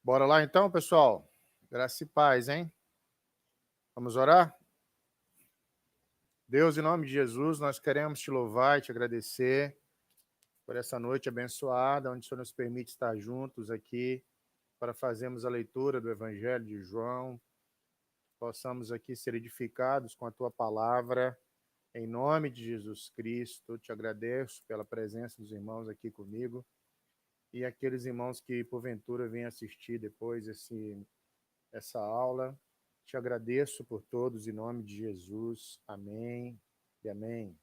Bora lá então, pessoal? Graça e paz, hein? Vamos orar? Deus, em nome de Jesus, nós queremos te louvar e te agradecer por essa noite abençoada, onde o Senhor nos permite estar juntos aqui para fazermos a leitura do Evangelho de João, possamos aqui ser edificados com a tua palavra, em nome de Jesus Cristo. Te agradeço pela presença dos irmãos aqui comigo e aqueles irmãos que porventura vêm assistir depois essa aula. Te agradeço por todos, em nome de Jesus. Amém e amém.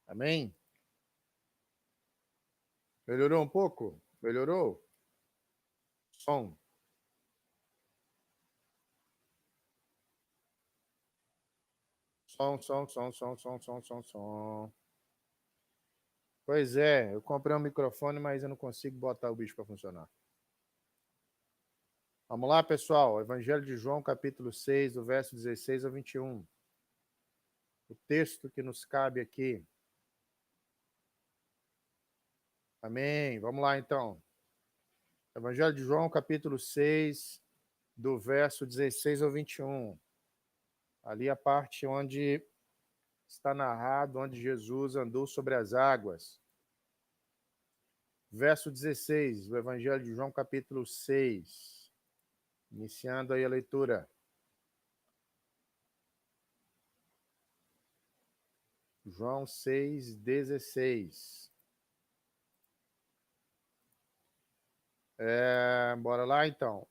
Amém? Melhorou um pouco? Melhorou? Som. Som. Pois é, eu comprei um microfone, mas eu não consigo botar o bicho para funcionar. Vamos lá, pessoal. Evangelho de João, capítulo 6, do verso 16 ao 21. O texto que nos cabe aqui. Amém. Vamos lá, então. Evangelho de João, capítulo 6, do verso 16 ao 21. Ali a parte onde está narrado, onde Jesus andou sobre as águas. Verso 16, do Evangelho de João, capítulo 6. Iniciando aí a leitura. João 6, 16. Bora lá, então.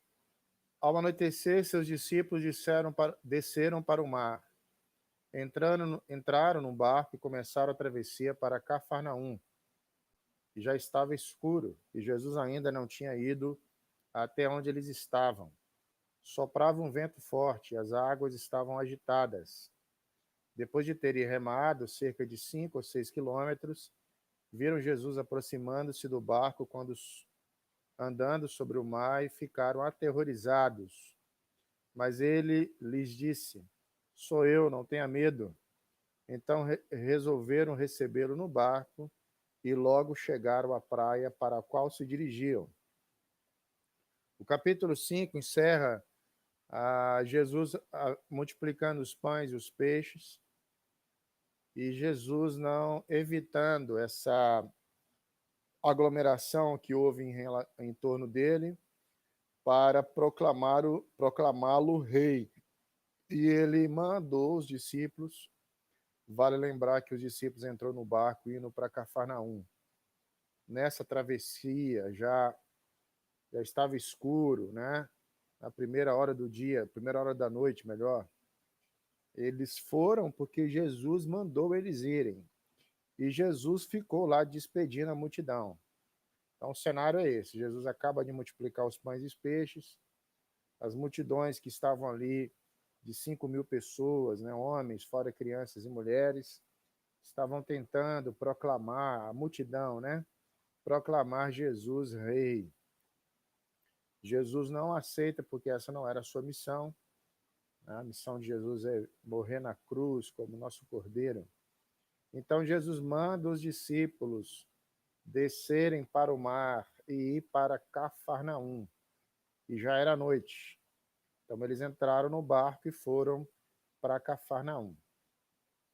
Ao anoitecer, seus discípulos desceram para o mar. Entraram no barco e começaram a travessia para Cafarnaum. E já estava escuro, e Jesus ainda não tinha ido até onde eles estavam. Soprava um vento forte, e as águas estavam agitadas. Depois de terem remado cerca de 5 ou 6 quilômetros, viram Jesus aproximando-se do barco andando sobre o mar e ficaram aterrorizados. Mas ele lhes disse: Sou eu, não tenha medo. Então resolveram recebê-lo no barco e logo chegaram à praia para a qual se dirigiam. O capítulo 5 encerra Jesus multiplicando os pães e os peixes, e Jesus não evitando essa aglomeração que houve em torno dele para proclamá-lo rei. E ele mandou os discípulos, vale lembrar que os discípulos entrou no barco indo para Cafarnaum. Nessa travessia já estava escuro, né? Na primeira hora do dia, primeira hora da noite, melhor. Eles foram porque Jesus mandou eles irem. E Jesus ficou lá despedindo a multidão. Então, o cenário é esse. Jesus acaba de multiplicar os pães e os peixes. As multidões que estavam ali, de 5.000 pessoas, né, homens, fora crianças e mulheres, estavam tentando proclamar, a multidão, né? Proclamar Jesus rei. Jesus não aceita, porque essa não era a sua missão. A missão de Jesus é morrer na cruz como nosso cordeiro. Então Jesus manda os discípulos descerem para o mar e ir para Cafarnaum. E já era noite. Então eles entraram no barco e foram para Cafarnaum.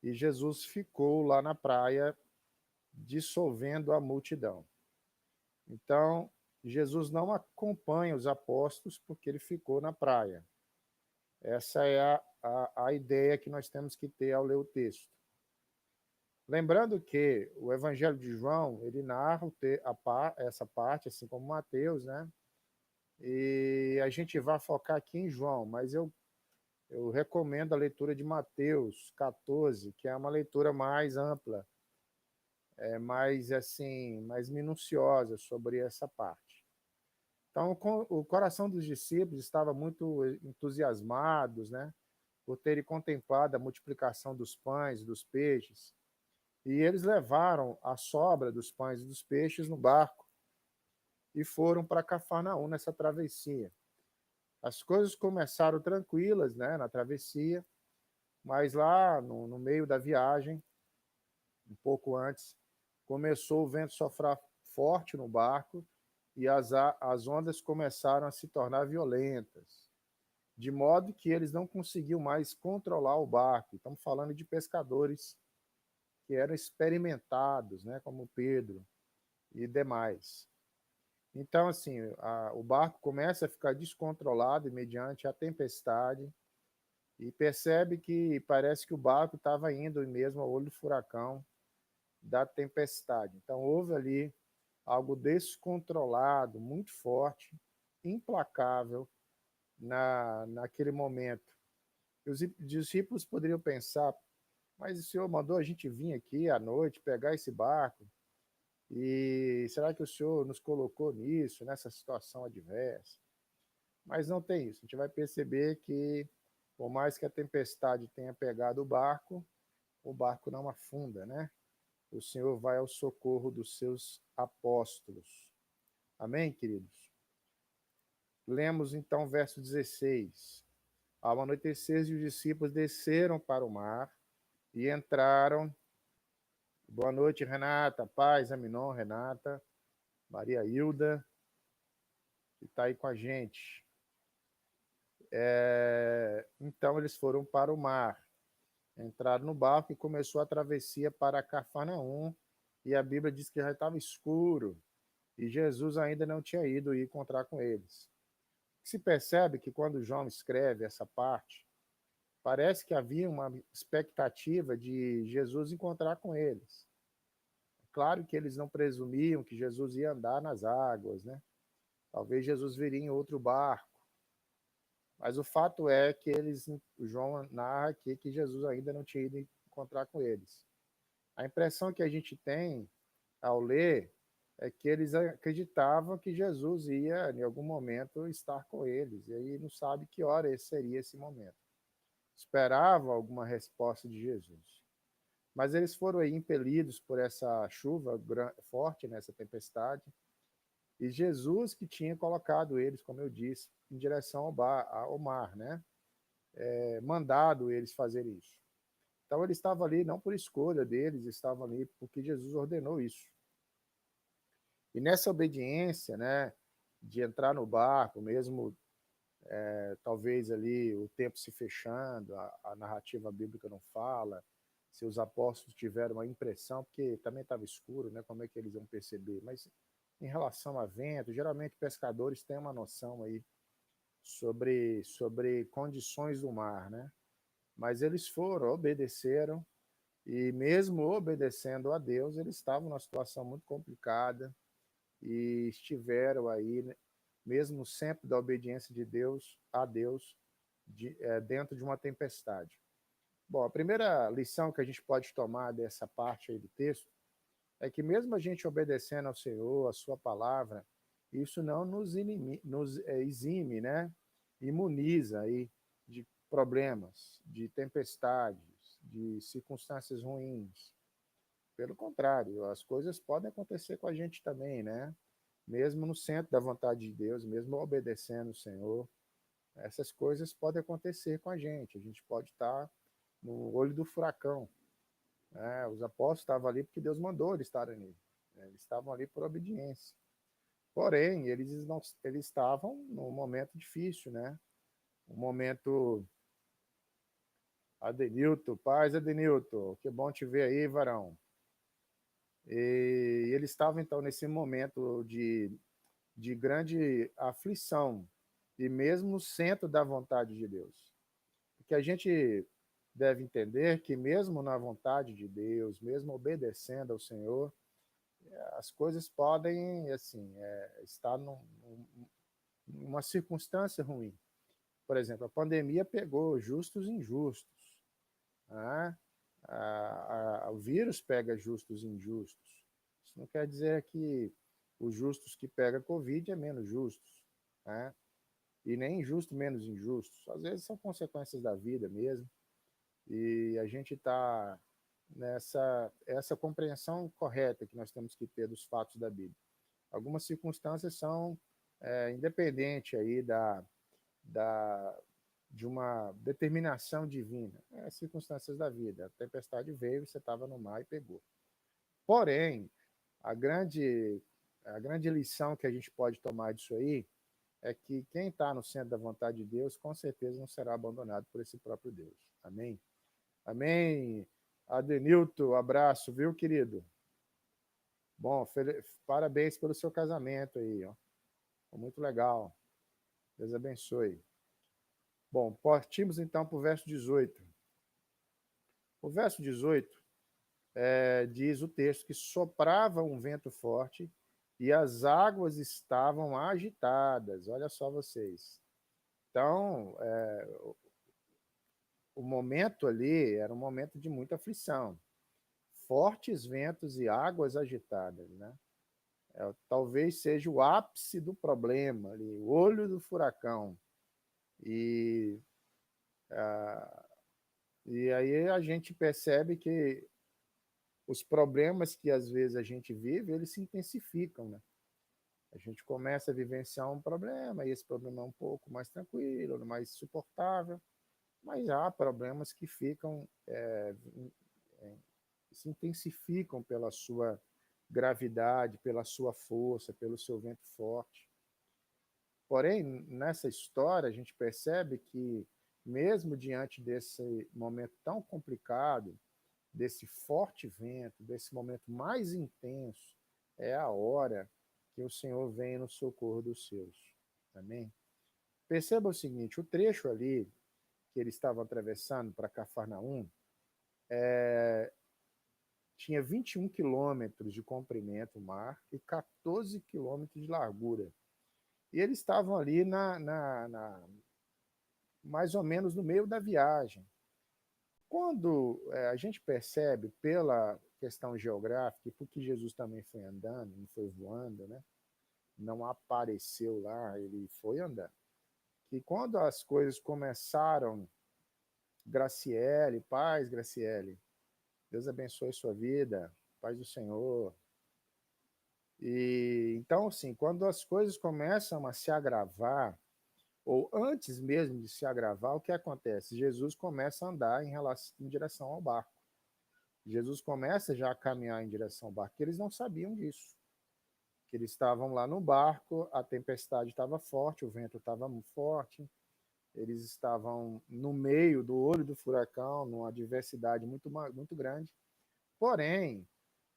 E Jesus ficou lá na praia, dissolvendo a multidão. Então, Jesus não acompanha os apóstolos porque ele ficou na praia. Essa é a ideia que nós temos que ter ao ler o texto. Lembrando que o Evangelho de João, ele narra essa parte, assim como Mateus, né? E a gente vai focar aqui em João, mas eu recomendo a leitura de Mateus 14, que é uma leitura mais ampla, mais assim, mais minuciosa sobre essa parte. Então, o coração dos discípulos estava muito entusiasmados, né, por terem contemplado a multiplicação dos pães e dos peixes. E eles levaram a sobra dos pães e dos peixes no barco e foram para Cafarnaum nessa travessia. As coisas começaram tranquilas, né, na travessia, mas lá no meio da viagem, um pouco antes, começou o vento soprar forte no barco e as ondas começaram a se tornar violentas, de modo que eles não conseguiam mais controlar o barco. Estamos falando de pescadores que eram experimentados, né, como Pedro e demais. Então, assim, o barco começa a ficar descontrolado mediante a tempestade e percebe que parece que o barco estava indo mesmo ao olho do furacão da tempestade. Então, houve ali algo descontrolado, muito forte, implacável naquele momento. E os discípulos poderiam pensar, mas o Senhor mandou a gente vir aqui à noite, pegar esse barco, e será que o Senhor nos colocou nisso, nessa situação adversa? Mas não tem isso. A gente vai perceber que, por mais que a tempestade tenha pegado o barco não afunda, né? O Senhor vai ao socorro dos seus apóstolos. Amém, queridos? Lemos então o verso 16. Ao anoitecer, os discípulos desceram para o mar e entraram. Boa noite, Renata. Paz, Aminon, Renata, Maria Hilda, que está aí com a gente. Então, eles foram para o mar, entraram no barco e começou a travessia para Cafarnaum. E a Bíblia diz que já estava escuro e Jesus ainda não tinha ido encontrar com eles. Se percebe que quando João escreve essa parte, parece que havia uma expectativa de Jesus encontrar com eles. Claro que eles não presumiam que Jesus ia andar nas águas, né? Talvez Jesus viria em outro barco. Mas o fato é que o João narra aqui que Jesus ainda não tinha ido encontrar com eles. A impressão que a gente tem ao ler é que eles acreditavam que Jesus ia, em algum momento, estar com eles. E aí não sabe que hora esse seria esse momento. Esperavam alguma resposta de Jesus. Mas eles foram aí impelidos por essa chuva forte, nessa tempestade, e Jesus que tinha colocado eles, como eu disse, em direção ao mar, né? Mandado eles fazer isso. Então eles estavam ali não por escolha deles, estavam ali porque Jesus ordenou isso. E nessa obediência, né, de entrar no barco, mesmo talvez ali o tempo se fechando, a narrativa bíblica não fala, se os apóstolos tiveram uma impressão, porque também estava escuro, né, como é que eles iam perceber? Mas em relação a vento, geralmente pescadores têm uma noção aí sobre condições do mar, né? Mas eles foram, obedeceram, e mesmo obedecendo a Deus, eles estavam numa situação muito complicada e estiveram aí, né, mesmo sempre da obediência de Deus a Deus, dentro de uma tempestade. Bom, a primeira lição que a gente pode tomar dessa parte aí do texto é que mesmo a gente obedecendo ao Senhor, a sua palavra, isso não nos exime, né? Imuniza aí de problemas, de tempestades, de circunstâncias ruins. Pelo contrário, as coisas podem acontecer com a gente também, né? Mesmo no centro da vontade de Deus, mesmo obedecendo o Senhor, essas coisas podem acontecer com a gente. A gente pode estar no olho do furacão, né? Os apóstolos estavam ali porque Deus mandou eles estarem ali, né? Eles estavam ali por obediência. Porém, eles estavam num momento difícil, né? Um momento. Adenilton, paz, Adenilton, que bom te ver aí, varão. E eles estavam, então, nesse momento de grande aflição, e mesmo no centro da vontade de Deus. Porque a gente deve entender que, mesmo na vontade de Deus, mesmo obedecendo ao Senhor, as coisas podem, assim, estar numa circunstância ruim. Por exemplo, a pandemia pegou justos e injustos, né? O vírus pega justos e injustos. Isso não quer dizer que os justos que pegam Covid é menos justos, né? E nem injusto menos injustos. Às vezes são consequências da vida mesmo. E a gente está nessa essa compreensão correta que nós temos que ter dos fatos da Bíblia. Algumas circunstâncias são independentes aí da, de uma determinação divina. Circunstâncias da vida. A tempestade veio, você estava no mar e pegou. Porém, a grande A grande lição que a gente pode tomar disso aí é que quem está no centro da vontade de Deus, com certeza não será abandonado por esse próprio Deus. Amém? Amém. Adenilton, abraço, viu, querido? Bom, parabéns pelo seu casamento aí, ó. Foi muito legal. Deus abençoe. Bom, partimos então para o verso 18. O verso 18 diz o texto que soprava um vento forte e as águas estavam agitadas. Olha só vocês. Então, o momento ali era um momento de muita aflição. Fortes ventos e águas agitadas, né? Talvez seja o ápice do problema, ali, o olho do furacão. E aí a gente percebe que os problemas que às vezes a gente vive, eles se intensificam, né? A gente começa a vivenciar um problema, e esse problema é um pouco mais tranquilo, mais suportável, mas há problemas que ficam, se intensificam pela sua gravidade, pela sua força, pelo seu vento forte. Porém, nessa história, a gente percebe que, mesmo diante desse momento tão complicado, desse forte vento, desse momento mais intenso, é a hora que o Senhor vem no socorro dos seus. Amém? Perceba o seguinte, o trecho ali que eles estavam atravessando para Cafarnaum tinha 21 quilômetros de comprimento o mar e 14 quilômetros de largura. E eles estavam ali mais ou menos no meio da viagem. Quando a gente percebe pela questão geográfica, porque Jesus também foi andando, não foi voando, né? Não apareceu lá, ele foi andando. Que quando as coisas começaram, Graciele, paz, Graciele, Deus abençoe sua vida, paz do Senhor. E então, assim, quando as coisas começam a se agravar, ou antes mesmo de se agravar, o que acontece? Jesus começa a andar em direção ao barco. Jesus começa já a caminhar em direção ao barco, eles não sabiam disso. Que eles estavam lá no barco, a tempestade estava forte, o vento estava forte, eles estavam no meio do olho do furacão, numa adversidade muito grande. Porém,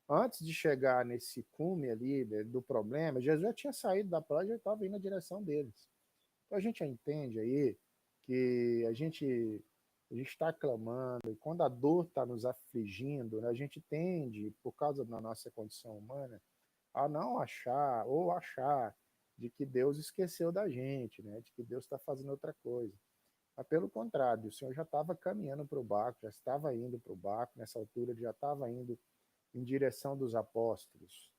antes de chegar nesse cume ali do problema, Jesus já tinha saído da praia e já estava indo na direção deles. Então a gente entende aí que a gente está clamando, e quando a dor está nos afligindo, né, a gente tende, por causa da nossa condição humana, a não achar, ou achar, de que Deus esqueceu da gente, né, de que Deus está fazendo outra coisa. Mas pelo contrário, o Senhor já estava caminhando para o barco, já estava indo para o barco, nessa altura ele já estava indo em direção dos apóstolos.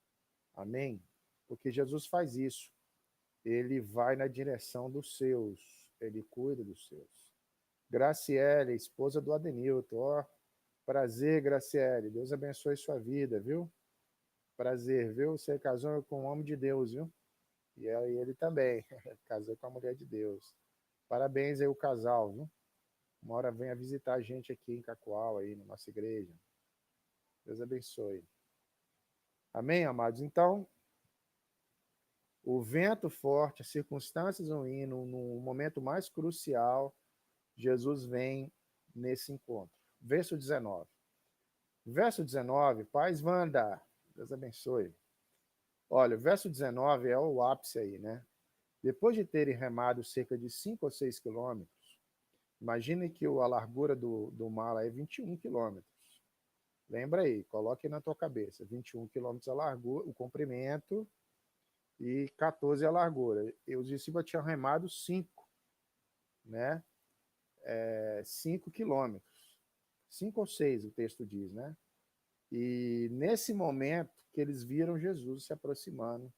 Amém? Porque Jesus faz isso. Ele vai na direção dos seus, ele cuida dos seus. Graciele, esposa do Adenilton, ó, prazer, Graciele, Deus abençoe sua vida, viu? Prazer, viu? Você casou com um homem de Deus, viu? E ele também, casou com a mulher de Deus. Parabéns aí o casal, viu? Uma hora venha visitar a gente aqui em Cacoal, aí na nossa igreja. Deus abençoe. Amém, amados? Então, o vento forte, as circunstâncias ruins, no momento mais crucial, Jesus vem nesse encontro. Verso 19. Verso 19, paz, Wanda, Deus abençoe. Olha, o verso 19 é o ápice aí, né? Depois de terem remado cerca de 5 ou 6 quilômetros, imagine que a largura do mar é 21 quilômetros. Lembra aí, coloque na tua cabeça, 21 quilômetros a largura, o comprimento, e 14 a largura. E os discípulos tinham remado 5, né? 5 quilômetros. 5 ou 6, o texto diz, né? E nesse momento que eles viram Jesus se aproximando,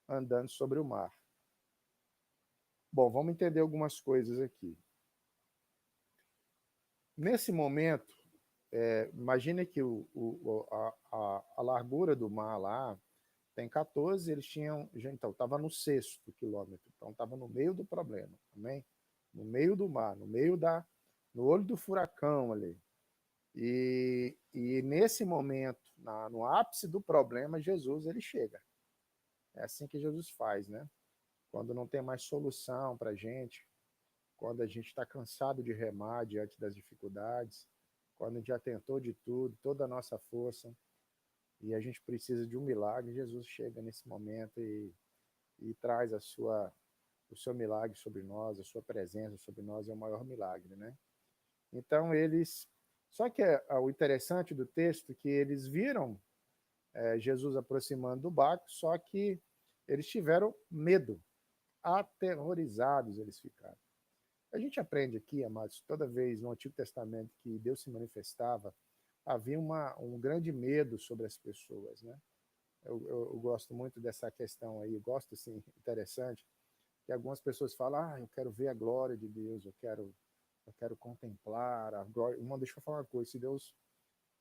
andando sobre o mar. Bom, vamos entender algumas coisas aqui. Nesse momento, imagine que a largura do mar lá tem 14, eles tinham, então, estava no 6º quilômetro, então estava no meio do problema, também, no meio do mar, no olho do furacão ali. E nesse momento, no ápice do problema, Jesus ele chega. É assim que Jesus faz, né? Quando não tem mais solução para a gente, quando a gente está cansado de remar diante das dificuldades, quando a gente já tentou de tudo, toda a nossa força, e a gente precisa de um milagre, Jesus chega nesse momento e traz o seu milagre sobre nós, a sua presença sobre nós é o maior milagre, né? Então eles, só que o interessante do texto é que eles viram Jesus aproximando do barco, só que eles tiveram medo, aterrorizados eles ficaram. A gente aprende aqui, amados, toda vez no Antigo Testamento que Deus se manifestava, havia um grande medo sobre as pessoas, né? Eu gosto muito dessa questão aí, gosto, assim, interessante, que algumas pessoas falam, eu quero ver a glória de Deus, eu quero contemplar a glória. Deixa eu falar uma coisa, se Deus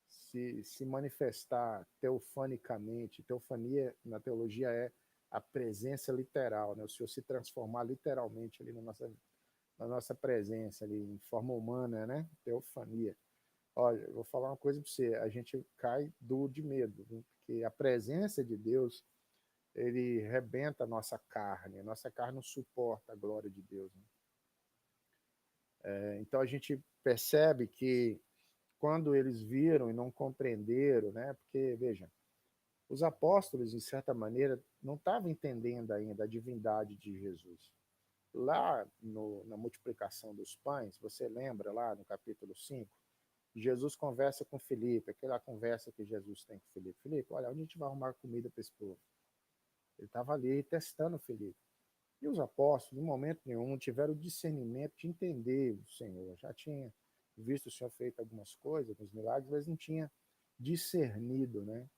se manifestar teofanicamente, teofania na teologia é a presença literal, né? O Senhor se transformar literalmente ali na nossa presença, ali em forma humana, né? Teofania. Olha, eu vou falar uma coisa para você, a gente cai duro de medo, viu? Porque a presença de Deus, ele rebenta a nossa carne não suporta a glória de Deus, né? Então a gente percebe que quando eles viram e não compreenderam, né? Porque, veja, os apóstolos, de certa maneira, não estavam entendendo ainda a divindade de Jesus. Lá na multiplicação dos pães, você lembra lá no capítulo 5, Jesus conversa com Filipe, aquela conversa que Jesus tem com Filipe. Filipe, olha, onde a gente vai arrumar comida para esse povo? Ele estava ali testando Filipe. E os apóstolos, em momento nenhum, tiveram o discernimento de entender o Senhor. Já tinha visto o Senhor feito algumas coisas, alguns milagres, mas não tinha discernido, né?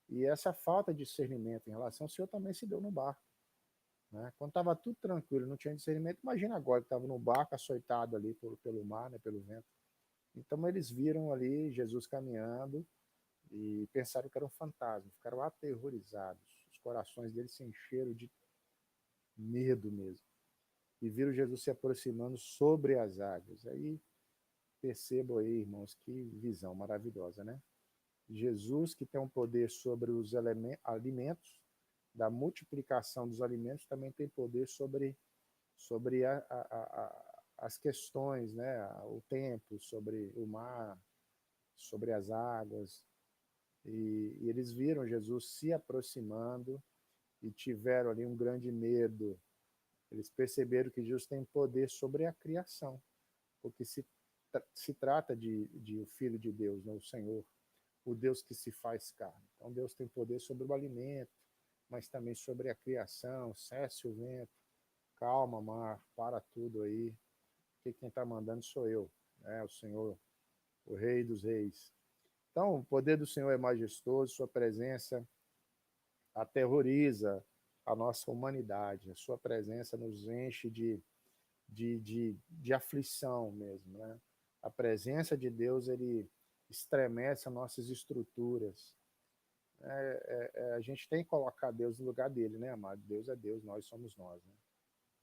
E essa falta de discernimento em relação ao Senhor também se deu no barco, né? Quando estava tudo tranquilo, não tinha discernimento, imagina agora que estava no barco, açoitado ali pelo mar, né, pelo vento. Então eles viram ali Jesus caminhando e pensaram que era um fantasma, ficaram aterrorizados. Os corações deles se encheram de medo mesmo. E viram Jesus se aproximando sobre as águas. Aí percebam aí, irmãos, que visão maravilhosa, né? Jesus, que tem um poder sobre os alimentos, da multiplicação dos alimentos, também tem poder sobre as questões, né? O tempo, sobre o mar, sobre as águas. E eles viram Jesus se aproximando e tiveram ali um grande medo. Eles perceberam que Jesus tem poder sobre a criação, porque se trata de o Filho de Deus, né? O Senhor, o Deus que se faz carne. Então Deus tem poder sobre o alimento, mas também sobre a criação. Cesse o vento, calma, mar, para tudo aí, porque quem está mandando sou eu, né? O Senhor, o Rei dos Reis. Então, o poder do Senhor é majestoso, sua presença aterroriza a nossa humanidade, a sua presença nos enche de aflição mesmo, né? A presença de Deus, ele estremece as nossas estruturas. A gente tem que colocar Deus no lugar dele, né, amado? Deus é Deus, nós somos nós, né?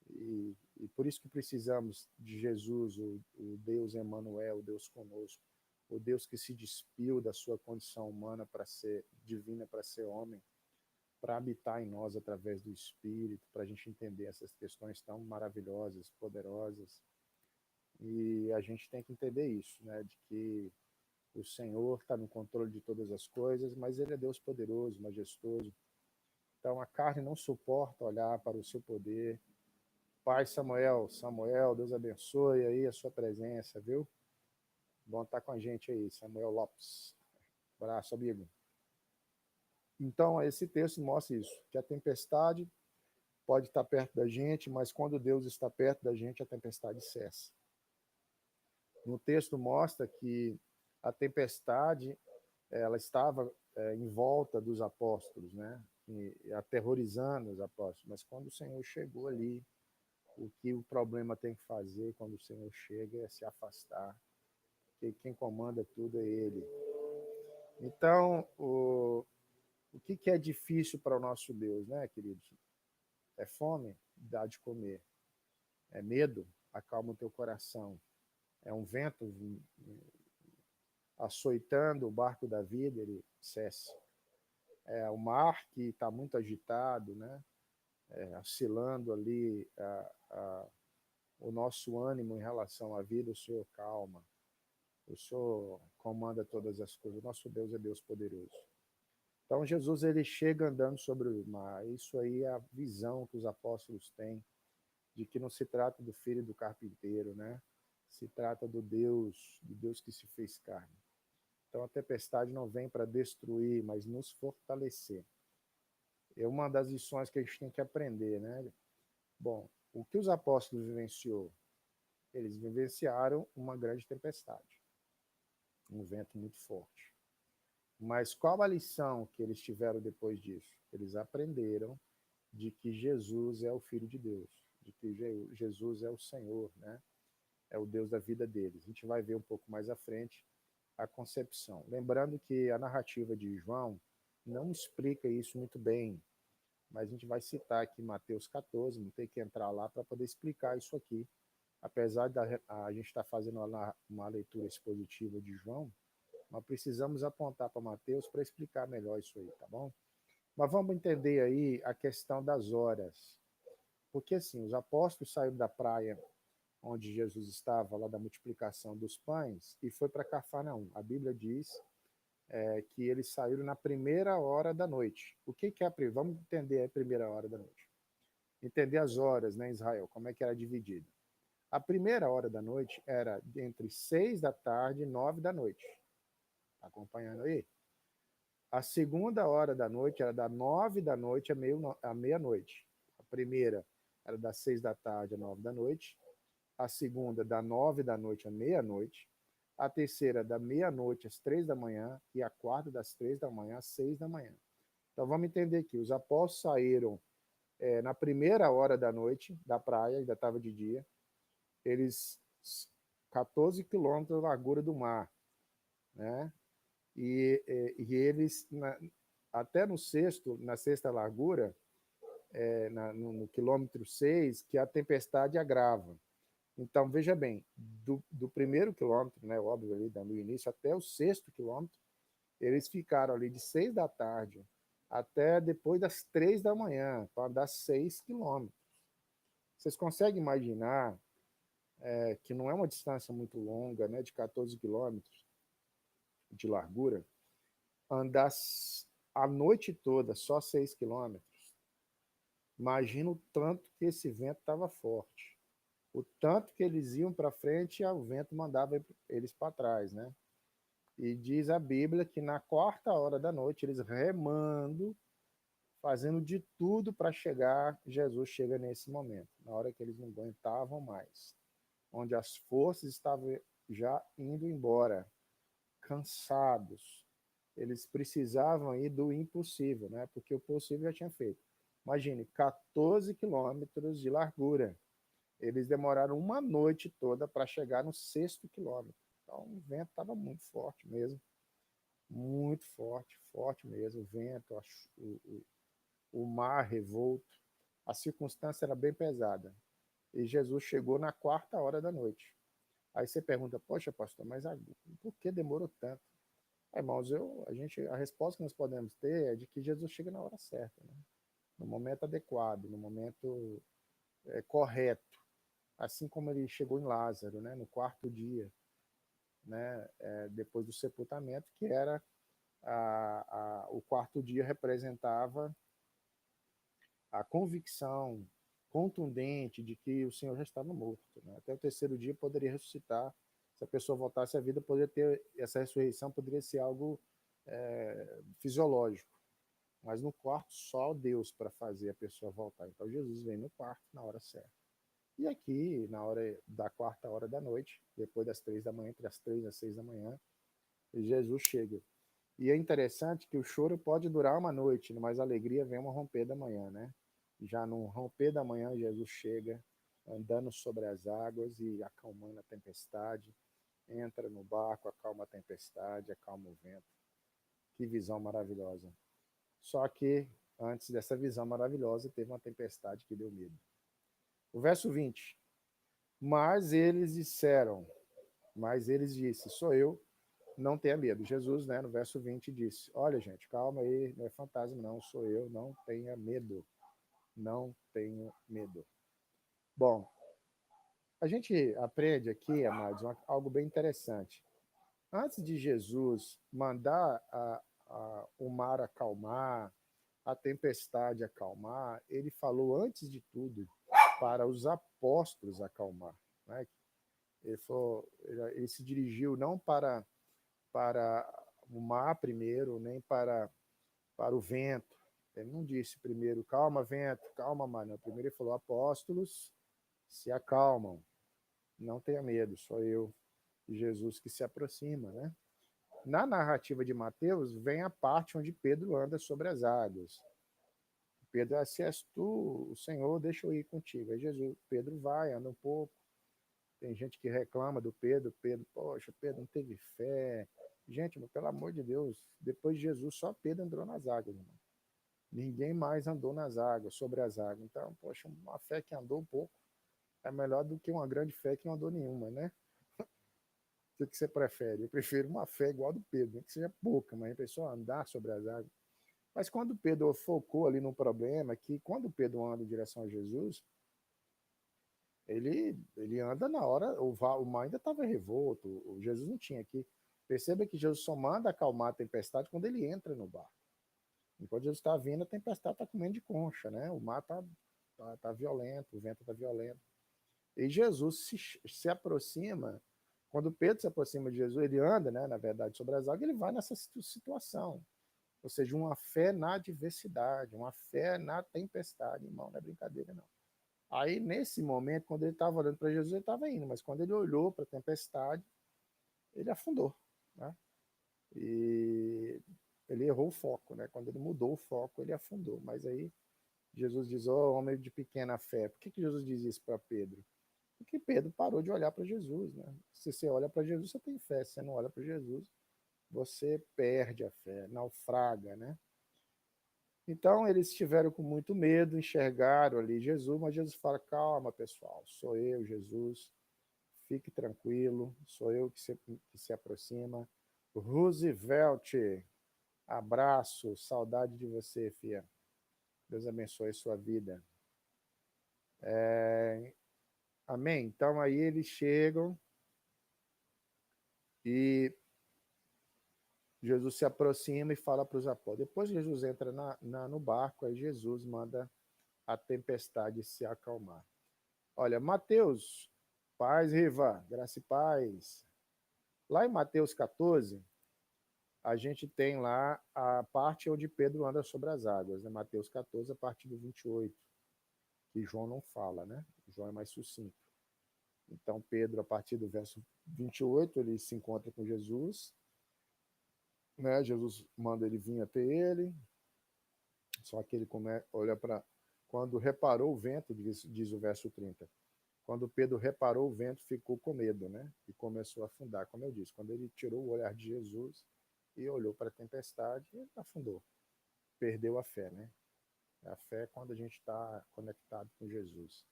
E por isso que precisamos de Jesus, o Deus Emmanuel, o Deus conosco, o Deus que se despiu da sua condição humana para ser divina, para ser homem, para habitar em nós através do Espírito, para a gente entender essas questões tão maravilhosas, poderosas. E a gente tem que entender isso, né, de que o Senhor está no controle de todas as coisas, mas Ele é Deus poderoso, majestoso. Então a carne não suporta olhar para o seu poder. Pai Samuel, Deus abençoe aí a sua presença, viu? Bom estar com a gente aí, Samuel Lopes. Abraço, amigo. Então, esse texto mostra isso, que a tempestade pode estar perto da gente, mas quando Deus está perto da gente, a tempestade cessa. No texto mostra que a tempestade ela estava em volta dos apóstolos, né? E aterrorizando os apóstolos. Mas quando o Senhor chegou ali, o que o problema tem que fazer quando o Senhor chega é se afastar, porque quem comanda tudo é Ele. Então, o que é difícil para o nosso Deus, né, queridos? É fome? Dá de comer. É medo? Acalma o teu coração. É um vento açoitando o barco da vida, ele cesse. o mar que está muito agitado, né? Oscilando ali o nosso ânimo em relação à vida, o Senhor calma. O Senhor comanda todas as coisas. O nosso Deus é Deus poderoso. Então, Jesus ele chega andando sobre o mar. Isso aí é a visão que os apóstolos têm de que não se trata do filho do carpinteiro, né? Se trata do Deus que se fez carne. Então, a tempestade não vem para destruir, mas nos fortalecer. É uma das lições que a gente tem que aprender, né? Bom, o que os apóstolos vivenciou? Eles vivenciaram uma grande tempestade, um vento muito forte. Mas qual a lição que eles tiveram depois disso? Eles aprenderam de que Jesus é o Filho de Deus, de que Jesus é o Senhor, né? É o Deus da vida deles. A gente vai ver um pouco mais à frente a concepção. Lembrando que a narrativa de João não explica isso muito bem, mas a gente vai citar aqui Mateus 14, não tem que entrar lá para poder explicar isso aqui. Apesar de a gente estar fazendo uma leitura expositiva de João, nós precisamos apontar para Mateus para explicar melhor isso aí, tá bom? Mas vamos entender aí a questão das horas. Porque assim, os apóstolos saíram da praia onde Jesus estava, lá da multiplicação dos pães, e foi para Cafarnaum. A Bíblia diz que eles saíram na primeira hora da noite. O que é a primeira? Vamos entender a primeira hora da noite. Entender as horas, né, Israel, como é que era dividida. A primeira hora da noite era entre 6 da tarde e 9 da noite. Tá acompanhando aí? A segunda hora da noite era da 9 da noite à meia-noite. A primeira era das 6 da tarde à 9 da noite. A segunda, da 9 da noite à meia-noite. A terceira, da meia-noite às 3 da manhã. E a quarta, das 3 da manhã às 6 da manhã. Então vamos entender aqui. Os apóstolos saíram na primeira hora da noite da praia, ainda estava de dia. Eles 14 quilômetros da largura do mar, né? E eles, até na sexta largura, no quilômetro 6, que a tempestade agrava. Então, veja bem, do primeiro quilômetro, né, óbvio, ali, no início, até o sexto quilômetro, eles ficaram ali de 6 da tarde até depois das 3 da manhã, para andar 6 quilômetros. Vocês conseguem imaginar que não é uma distância muito longa, né, de 14 quilômetros de largura, andar a noite toda só 6 quilômetros? Imagina o tanto que esse vento estava forte. O tanto que eles iam para frente, o vento mandava eles para trás, né? E diz a Bíblia que na quarta hora da noite, eles remando, fazendo de tudo para chegar, Jesus chega nesse momento, na hora que eles não aguentavam mais, onde as forças estavam já indo embora, cansados. Eles precisavam ir do impossível, né? Porque o possível já tinha feito. Imagine, 14 quilômetros de largura. Eles demoraram uma noite toda para chegar no sexto quilômetro. Então, o vento estava muito forte mesmo. Muito forte, forte mesmo. O vento, o mar revolto. A circunstância era bem pesada. E Jesus chegou na quarta hora da noite. Aí você pergunta, poxa, pastor, mas por que demorou tanto? Irmãos, a resposta que nós podemos ter é de que Jesus chega na hora certa, né? No momento adequado, no momento correto. Assim como ele chegou em Lázaro, né, no quarto dia, né, depois do sepultamento, que era o quarto dia representava a convicção contundente de que o Senhor já estava morto, né? Até o terceiro dia poderia ressuscitar. Se a pessoa voltasse à vida, poderia ter essa ressurreição, poderia ser algo fisiológico. Mas no quarto, só Deus para fazer a pessoa voltar. Então Jesus vem no quarto na hora certa. E aqui, na hora da quarta hora da noite, depois das 3 da manhã, entre as 3 e as 6 da manhã, Jesus chega. E é interessante que o choro pode durar uma noite, mas a alegria vem uma romper da manhã, né? Já no romper da manhã, Jesus chega andando sobre as águas e acalmando a tempestade, entra no barco, acalma a tempestade, acalma o vento. Que visão maravilhosa. Só que, antes dessa visão maravilhosa, teve uma tempestade que deu medo. O verso 20. Mas eles disse, sou eu, não tenha medo. Jesus, né, no verso 20, disse: olha, gente, calma aí, não é fantasma, não, sou eu, não tenha medo. Não tenha medo. Bom, a gente aprende aqui, amados, algo bem interessante. Antes de Jesus mandar o mar acalmar, a tempestade acalmar, ele falou, antes de tudo, para os apóstolos acalmar. Né? Ele se dirigiu não para o mar primeiro, nem para o vento. Ele não disse primeiro, calma, vento, calma, mar. Não. Primeiro ele falou, apóstolos, se acalmam, não tenha medo, sou eu, Jesus, que se aproxima. Né? Na narrativa de Mateus, vem a parte onde Pedro anda sobre as águas. Pedro, se és tu, o Senhor, deixa eu ir contigo. Aí Jesus, Pedro vai, anda um pouco. Tem gente que reclama do Pedro. Pedro, poxa, Pedro não teve fé. Gente, pelo amor de Deus, depois de Jesus, só Pedro andou nas águas, irmão. Ninguém mais andou nas águas, sobre as águas. Então, poxa, uma fé que andou um pouco é melhor do que uma grande fé que não andou nenhuma, né? O que você prefere? Eu prefiro uma fé igual a do Pedro, né? Que seja pouca, mas a pessoa andar sobre as águas. Mas quando Pedro focou ali no problema, que quando Pedro anda em direção a Jesus, ele anda na hora, o mar ainda estava revolto, o Jesus não tinha aqui. Perceba que Jesus só manda acalmar a tempestade quando ele entra no barco. Enquanto Jesus está vindo, a tempestade está comendo de concha, né? O mar tá violento, o vento está violento. E Jesus se aproxima, quando Pedro se aproxima de Jesus, ele anda, né, na verdade, sobre as águas, ele vai nessa situação. Ou seja, uma fé na adversidade, uma fé na tempestade, irmão, não é brincadeira, não. Aí, nesse momento, quando ele estava olhando para Jesus, ele estava indo, mas quando ele olhou para a tempestade, ele afundou, né? E ele errou o foco, né? Quando ele mudou o foco, ele afundou. Mas aí, Jesus diz, ó, homem de pequena fé. Por que Jesus diz isso para Pedro? Porque Pedro parou de olhar para Jesus, né? Se você olha para Jesus, você tem fé. Se você não olha para Jesus, você perde a fé, naufraga, né? Então, eles estiveram com muito medo, enxergaram ali Jesus, mas Jesus fala, calma, pessoal, sou eu, Jesus, fique tranquilo, sou eu que se aproxima. Roosevelt, abraço, saudade de você, filha. Deus abençoe a sua vida. Amém? Então, aí eles chegam e Jesus se aproxima e fala para os apóstolos. Depois Jesus entra no barco, aí Jesus manda a tempestade se acalmar. Olha, Mateus, paz, Riva, graça e paz. Lá em Mateus 14, a gente tem lá a parte onde Pedro anda sobre as águas, né? Mateus 14, a partir do 28, que João não fala, né? João é mais sucinto. Então, Pedro, a partir do verso 28, ele se encontra com Jesus, né? Jesus manda ele vir até ele, só que ele olha para... Quando reparou o vento, diz o verso 30, quando Pedro reparou o vento, ficou com medo, né? E começou a afundar, como eu disse. Quando ele tirou o olhar de Jesus e olhou para a tempestade, ele afundou. Perdeu a fé, né? A fé é quando a gente está conectado com Jesus.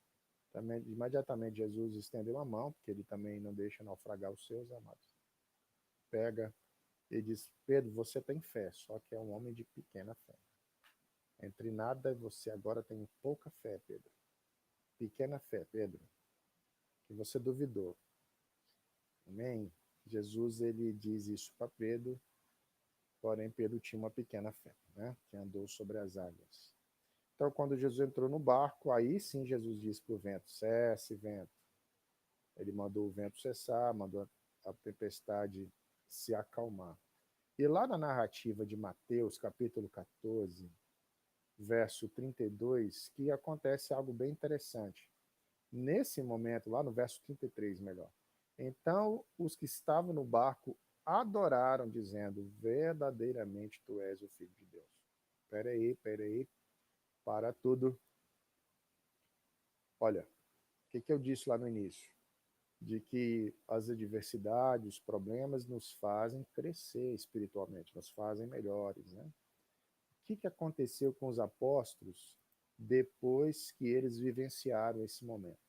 Também, imediatamente, Jesus estendeu a mão, porque ele também não deixa naufragar os seus amados. Pega e diz, Pedro, você tem fé, só que é um homem de pequena fé. Entre nada e você agora tem pouca fé, Pedro. Pequena fé, Pedro, que você duvidou. Amém? Jesus, ele diz isso para Pedro, porém Pedro tinha uma pequena fé, né? Que andou sobre as águas. Então, quando Jesus entrou no barco, aí sim Jesus disse para o vento, cesse, vento. Ele mandou o vento cessar, mandou a tempestade se acalmar. E lá na narrativa de Mateus, capítulo 14, verso 32, que acontece algo bem interessante. Nesse momento, lá no verso 33, melhor. Então, os que estavam no barco adoraram, dizendo, verdadeiramente tu és o Filho de Deus. Peraí, para tudo. Olha, o que eu disse lá no início? De que as adversidades, os problemas nos fazem crescer espiritualmente, nos fazem melhores, né? O que aconteceu com os apóstolos depois que eles vivenciaram esse momento?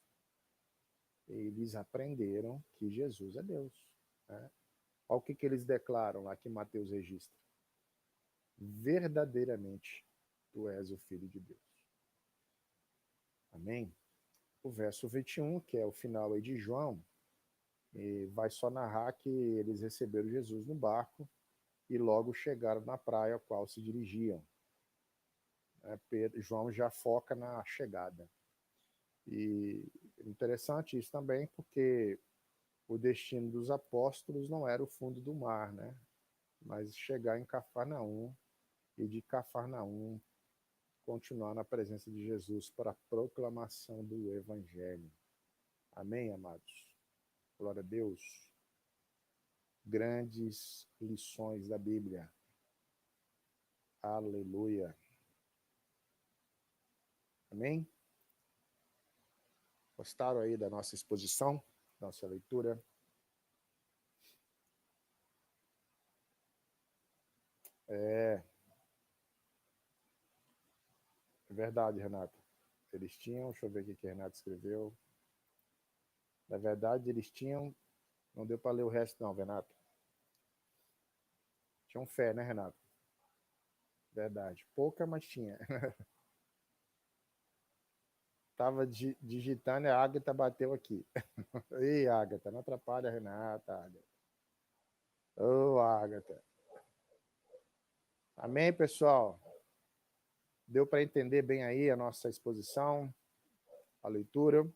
Eles aprenderam que Jesus é Deus, né? Olha o que eles declaram lá que Mateus registra. Verdadeiramente, tu és o Filho de Deus. Amém? O verso 21, que é o final aí de João, vai só narrar que eles receberam Jesus no barco e logo chegaram na praia a qual se dirigiam. João já foca na chegada. E interessante isso também, porque o destino dos apóstolos não era o fundo do mar, né? Mas chegar em Cafarnaum e de Cafarnaum continuar na presença de Jesus para a proclamação do Evangelho. Amém, amados? Glória a Deus. Grandes lições da Bíblia. Aleluia. Amém? Gostaram aí da nossa exposição, nossa leitura? É verdade, Renato. Eles tinham, deixa eu ver o que Renato escreveu. Na verdade, eles tinham, não deu para ler o resto não, Renato. Tinham fé, né, Renato? Verdade. Pouca, mas tinha. Tava digitando e a Agatha bateu aqui. Ei, Agatha, não atrapalha a Renata, Agatha. Ô, Agatha. Amém, pessoal? Deu para entender bem aí a nossa exposição, a leitura?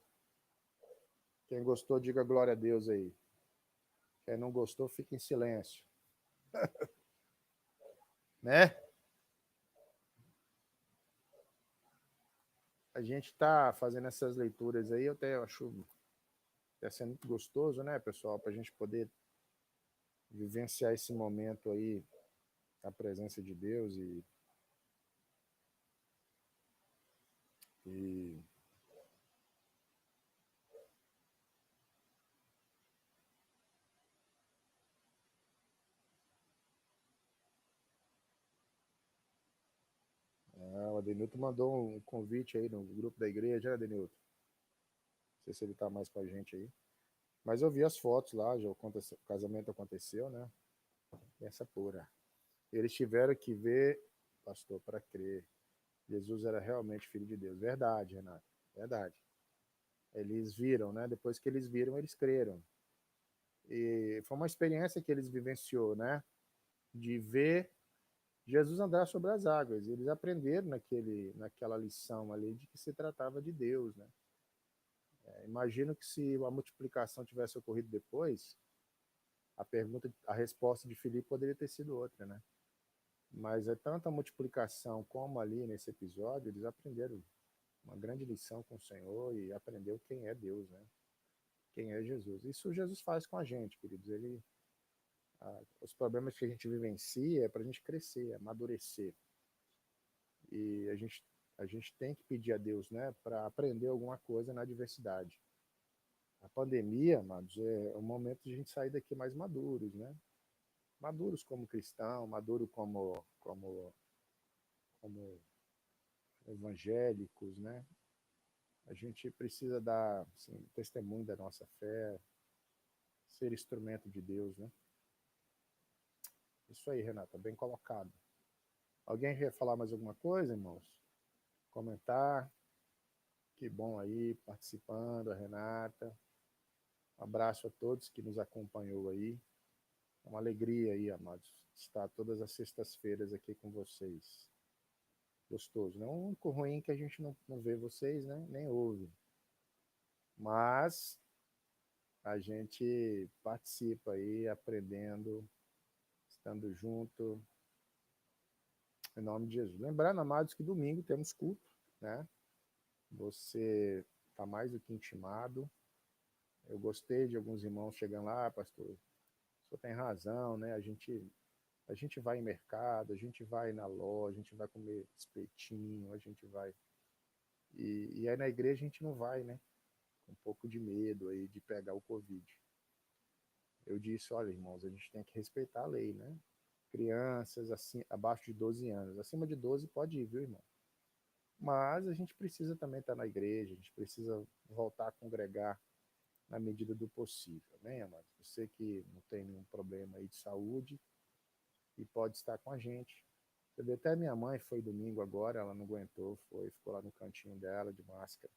Quem gostou, diga glória a Deus aí. Quem não gostou, fica em silêncio. Né? A gente está fazendo essas leituras aí, eu até acho que sendo muito gostoso, né, pessoal, para a gente poder vivenciar esse momento aí, a presença de Deus e o Adenilton mandou um convite aí no grupo da igreja, né, Adenilton? Não sei se ele está mais com a gente aí. Mas eu vi as fotos lá, já o casamento aconteceu, né? Essa pura. Eles tiveram que ver, pastor, para crer. Jesus era realmente filho de Deus. Verdade, Renato. Verdade. Eles viram, né? Depois que eles viram, eles creram. E foi uma experiência que eles vivenciou, né? De ver Jesus andar sobre as águas. Eles aprenderam naquela lição ali de que se tratava de Deus, né? Imagino que se a multiplicação tivesse ocorrido depois, a resposta de Filipe poderia ter sido outra, né? Mas é tanta multiplicação como ali nesse episódio, eles aprenderam uma grande lição com o Senhor e aprendeu quem é Deus, né? Quem é Jesus. Isso Jesus faz com a gente, queridos. Os problemas que a gente vivencia é para a gente crescer, amadurecer. E a gente tem que pedir a Deus, né, para aprender alguma coisa na adversidade. A pandemia, amados, é um momento de a gente sair daqui mais maduros, né? Maduros como cristão, maduro como evangélicos, né? A gente precisa dar assim, testemunho da nossa fé, ser instrumento de Deus, né? Isso aí, Renata, bem colocado. Alguém quer falar mais alguma coisa, irmãos? Comentar? Que bom aí, participando, a Renata. Um abraço a todos que nos acompanhou aí. É uma alegria aí, amados, estar todas as sextas-feiras aqui com vocês. Gostoso, né? O único ruim é que a gente não vê vocês, né? Nem ouve. Mas a gente participa aí, aprendendo, estando junto, em nome de Jesus. Lembrando, amados, que domingo temos culto, né? Você está mais do que intimado. Eu gostei de alguns irmãos chegando lá, pastor, o senhor tem razão, né? A gente vai em mercado, a gente vai na loja, a gente vai comer espetinho, a gente vai... E aí na igreja a gente não vai, né? Com um pouco de medo aí de pegar o Covid. Eu disse, olha, irmãos, a gente tem que respeitar a lei, né? Crianças assim, abaixo de 12 anos. Acima de 12 pode ir, viu, irmão? Mas a gente precisa também estar na igreja, a gente precisa voltar a congregar na medida do possível, né, amado? Você que não tem nenhum problema aí de saúde e pode estar com a gente. Você vê, até minha mãe foi domingo agora, ela não aguentou, ficou lá no cantinho dela de máscara,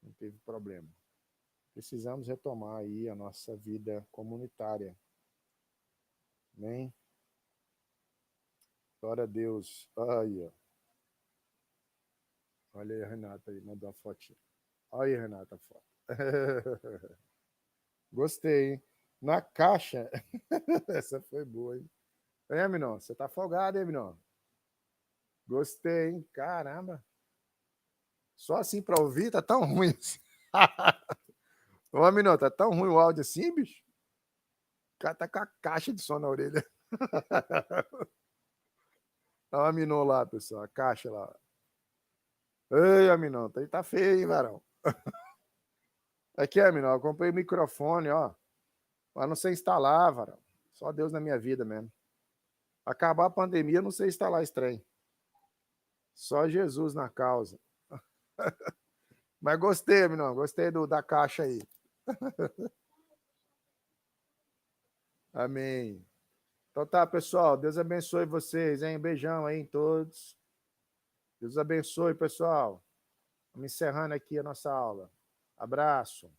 não teve problema. Precisamos retomar aí a nossa vida comunitária, amém? Glória a Deus. Aí, ó. Olha aí a Renata aí, mandou uma fotinha. Olha aí, Renata, a foto. Gostei, hein? Na caixa. Essa foi boa, hein? É, Minon, você tá folgado, hein, Minon? Gostei, hein? Caramba. Só assim pra ouvir, tá tão ruim assim. Ô, Minon, tá tão ruim o áudio assim, bicho? O cara tá com a caixa de som na orelha. Olha a Minon lá, pessoal, a caixa lá. Ei, Minon, tá feio, hein, varão? Aqui, Minon, eu comprei o microfone, ó. Mas não sei instalar, varão. Só Deus na minha vida mesmo. Acabar a pandemia, eu não sei instalar esse trem. Só Jesus na causa. Mas gostei, Minon, gostei da caixa aí. Amém. Então tá, pessoal. Deus abençoe vocês, hein? Beijão aí em todos. Deus abençoe, pessoal. Vamos encerrando aqui a nossa aula. Abraço.